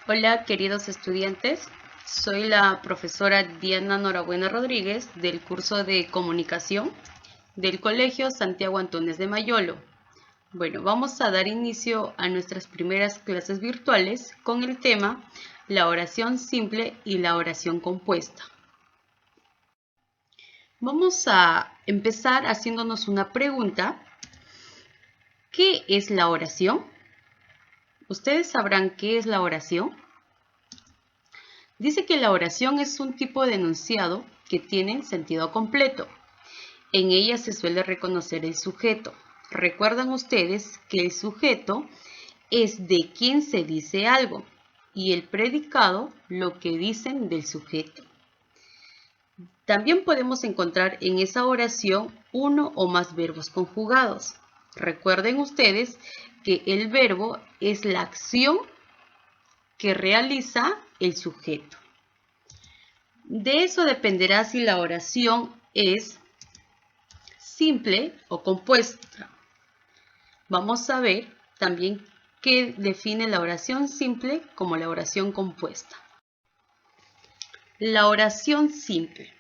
Hola queridos estudiantes, soy la profesora Diana Norabuena Rodríguez del curso de Comunicación del Colegio Santiago Antúnez de Mayolo. Bueno, vamos a dar inicio a nuestras primeras clases virtuales con el tema la oración simple y la oración compuesta. Vamos a empezar haciéndonos una pregunta. ¿Qué es la oración? ¿Ustedes sabrán qué es la oración? Dice que la oración es un tipo de enunciado que tiene sentido completo. En ella se suele reconocer el sujeto. Recuerdan ustedes que el sujeto es de quien se dice algo y el predicado lo que dicen del sujeto. También podemos encontrar en esa oración uno o más verbos conjugados. Recuerden ustedes que el verbo es la acción que realiza el sujeto. De eso dependerá si la oración es simple o compuesta. Vamos a ver también qué define la oración simple como la oración compuesta. La oración simple.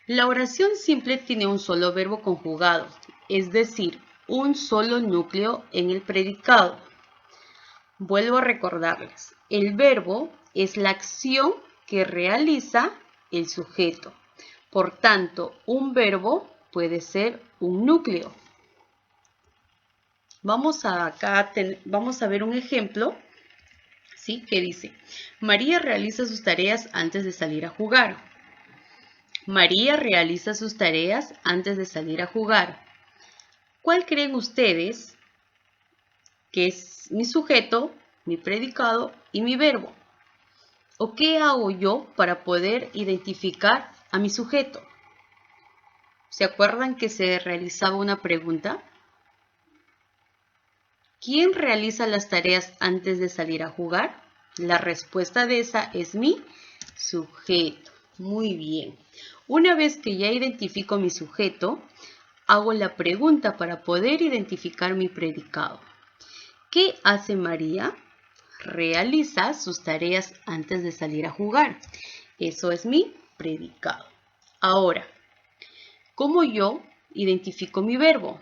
La oración simple tiene un solo verbo conjugado, es decir, un solo núcleo en el predicado. Vuelvo a recordarles, el verbo es la acción que realiza el sujeto. Por tanto, un verbo puede ser un núcleo. Vamos a ver un ejemplo, ¿sí? Que dice, María realiza sus tareas antes de salir a jugar. María realiza sus tareas antes de salir a jugar. ¿Cuál creen ustedes que es mi sujeto, mi predicado y mi verbo? ¿O qué hago yo para poder identificar a mi sujeto? ¿Se acuerdan que se realizaba una pregunta? ¿Quién realiza las tareas antes de salir a jugar? La respuesta de esa es mi sujeto. Muy bien. Una vez que ya identifico mi sujeto, hago la pregunta para poder identificar mi predicado. ¿Qué hace María? Realiza sus tareas antes de salir a jugar. Eso es mi predicado. Ahora, ¿cómo yo identifico mi verbo?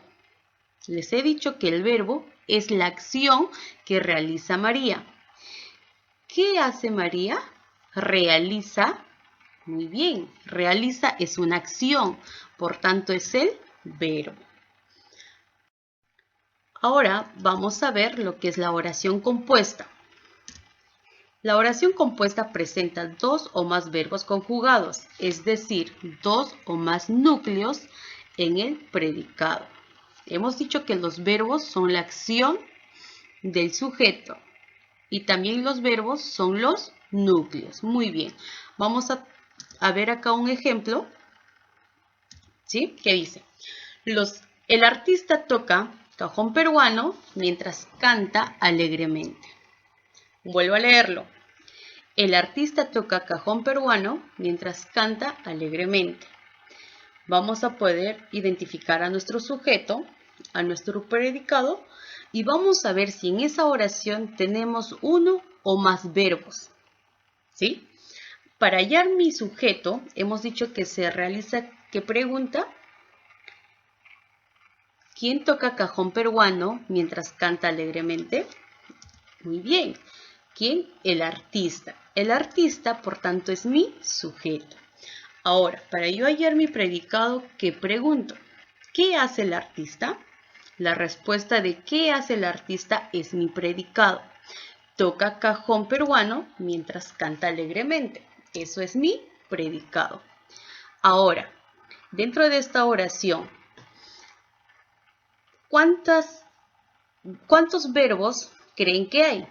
Les he dicho que el verbo es la acción que realiza María. ¿Qué hace María? Realiza. Muy bien, realiza es una acción, por tanto es el verbo. Ahora vamos a ver lo que es la oración compuesta. La oración compuesta presenta dos o más verbos conjugados, es decir, dos o más núcleos en el predicado. Hemos dicho que los verbos son la acción del sujeto y también los verbos son los núcleos. Muy bien, vamos a ver acá un ejemplo, ¿sí? Que dice, el artista toca cajón peruano mientras canta alegremente. Vuelvo a leerlo. El artista toca cajón peruano mientras canta alegremente. Vamos a poder identificar a nuestro sujeto, a nuestro predicado, y vamos a ver si en esa oración tenemos uno o más verbos, ¿sí? Para hallar mi sujeto, hemos dicho que se realiza, ¿qué pregunta? ¿Quién toca cajón peruano mientras canta alegremente? Muy bien. ¿Quién? El artista. El artista, por tanto, es mi sujeto. Ahora, para yo hallar mi predicado, ¿qué pregunto? ¿Qué hace el artista? La respuesta de ¿qué hace el artista? Es mi predicado. Toca cajón peruano mientras canta alegremente. Eso es mi predicado. Ahora, dentro de esta oración, ¿cuántos verbos creen que hay?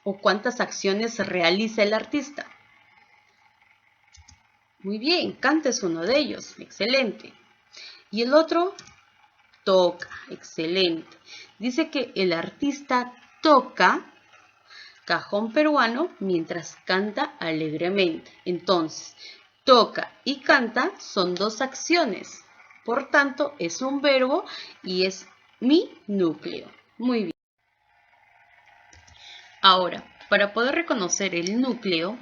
¿O cuántas acciones realiza el artista? Muy bien, canta es uno de ellos. Excelente. Y el otro, toca. Excelente. Dice que el artista toca cajón peruano mientras canta alegremente. Entonces, toca y canta son dos acciones. Por tanto, es un verbo y es mi núcleo. Muy bien. Ahora, Para poder reconocer el núcleo,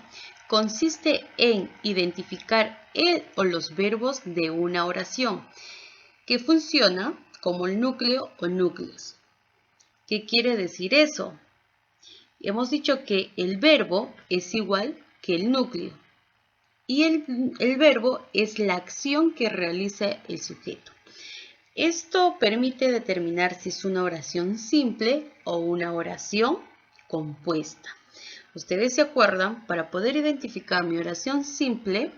consiste en identificar el o los verbos de una oración, que funciona como el núcleo o núcleos. ¿Qué quiere decir eso? Hemos dicho que el verbo es igual que el núcleo y el verbo es la acción que realiza el sujeto. Esto permite determinar si es una oración simple o una oración compuesta. Ustedes se acuerdan, para poder identificar mi oración simple,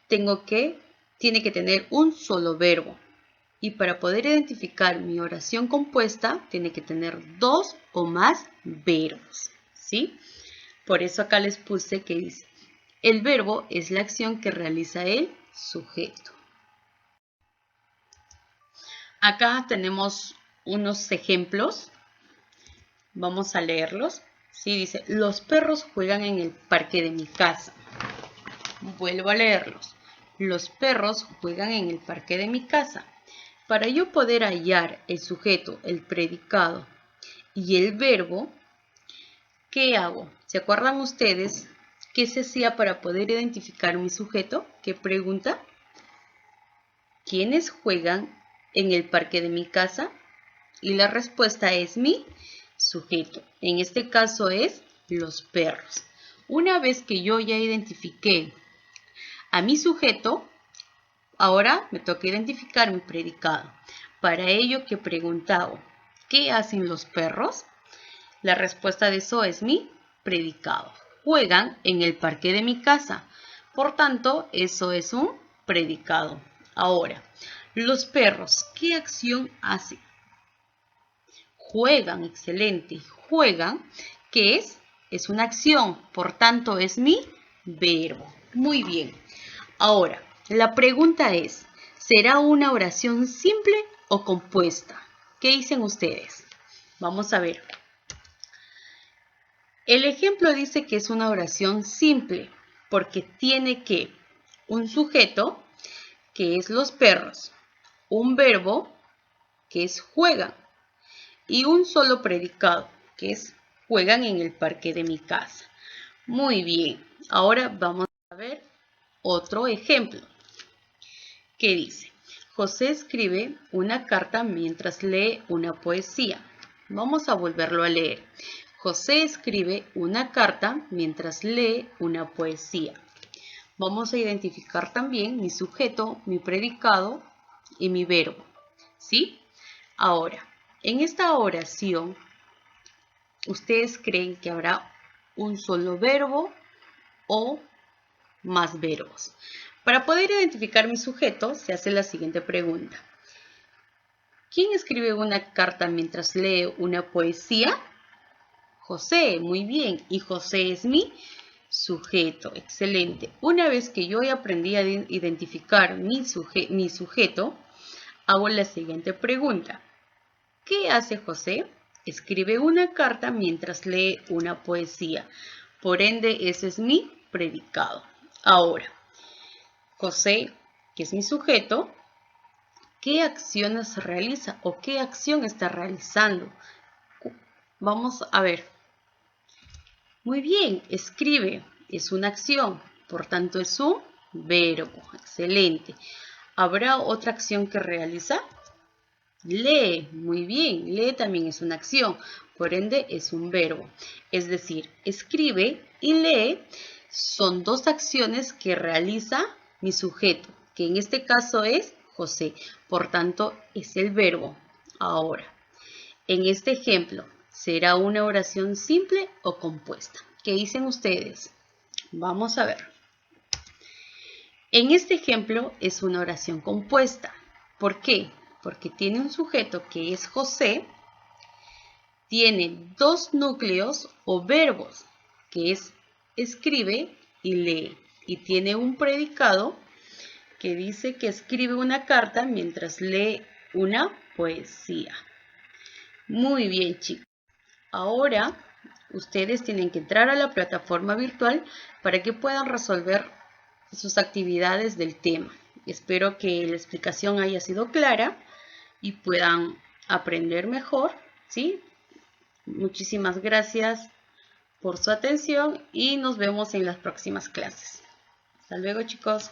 tiene que tener un solo verbo. Y para poder identificar mi oración compuesta, tiene que tener dos o más verbos, ¿sí? Por eso acá les puse que dice, el verbo es la acción que realiza el sujeto. Acá tenemos unos ejemplos. Vamos a leerlos. Sí, dice, los perros juegan en el parque de mi casa. Vuelvo a leerlos. Los perros juegan en el parque de mi casa. Para yo poder hallar el sujeto, el predicado y el verbo, ¿qué hago? ¿Se acuerdan ustedes qué se hacía para poder identificar mi sujeto? ¿Qué pregunta? ¿Quiénes juegan en el parque de mi casa? Y la respuesta es mi sujeto. En este caso es los perros. Una vez que yo ya identifiqué a mi sujeto, ahora me toca identificar mi predicado. Para ello, ¿qué preguntaba? ¿Qué hacen los perros? La respuesta de eso es mi predicado. Juegan en el parque de mi casa. Por tanto, eso es un predicado. Ahora, los perros, ¿qué acción hacen? Juegan, excelente. Juegan, ¿qué es? Es una acción, por tanto es mi verbo. Muy bien. Ahora, la pregunta es, ¿será una oración simple o compuesta? ¿Qué dicen ustedes? Vamos a ver. El ejemplo dice que es una oración simple porque tiene que un sujeto, que es los perros, un verbo, que es juegan, y un solo predicado, que es juegan en el parque de mi casa. Muy bien, ahora vamos a ver otro ejemplo. ¿Qué dice? José escribe una carta mientras lee una poesía. Vamos a volverlo a leer. José escribe una carta mientras lee una poesía. Vamos a identificar también mi sujeto, mi predicado y mi verbo. ¿Sí? Ahora, en esta oración, ¿ustedes creen que habrá un solo verbo o más verbos? Para poder identificar mi sujeto, se hace la siguiente pregunta. ¿Quién escribe una carta mientras lee una poesía? José, muy bien. Y José es mi sujeto, excelente. Una vez que yo ya aprendí a identificar mi sujeto, hago la siguiente pregunta. ¿Qué hace José? Escribe una carta mientras lee una poesía. Por ende, ese es mi predicado. Ahora, José, que es mi sujeto, ¿qué acciones realiza o qué acción está realizando? Vamos a ver. Muy bien, escribe, es una acción, por tanto es un verbo. Excelente. ¿Habrá otra acción que realiza? Lee, muy bien, lee también es una acción, por ende es un verbo. Es decir, escribe y lee son dos acciones que realiza mi sujeto, que en este caso es José, por tanto es el verbo. Ahora, en este ejemplo, ¿será una oración simple o compuesta? ¿Qué dicen ustedes? Vamos a ver. En este ejemplo es una oración compuesta. ¿Por qué? Porque tiene un sujeto que es José, tiene dos núcleos o verbos, que es escribe y lee, y tiene un predicado que dice que escribe una carta mientras lee una poesía. Muy bien, chicos. Ahora, ustedes tienen que entrar a la plataforma virtual para que puedan resolver sus actividades del tema. Espero que la explicación haya sido clara y puedan aprender mejor, ¿sí? Muchísimas gracias. por su atención y nos vemos en las próximas clases. Hasta luego, chicos.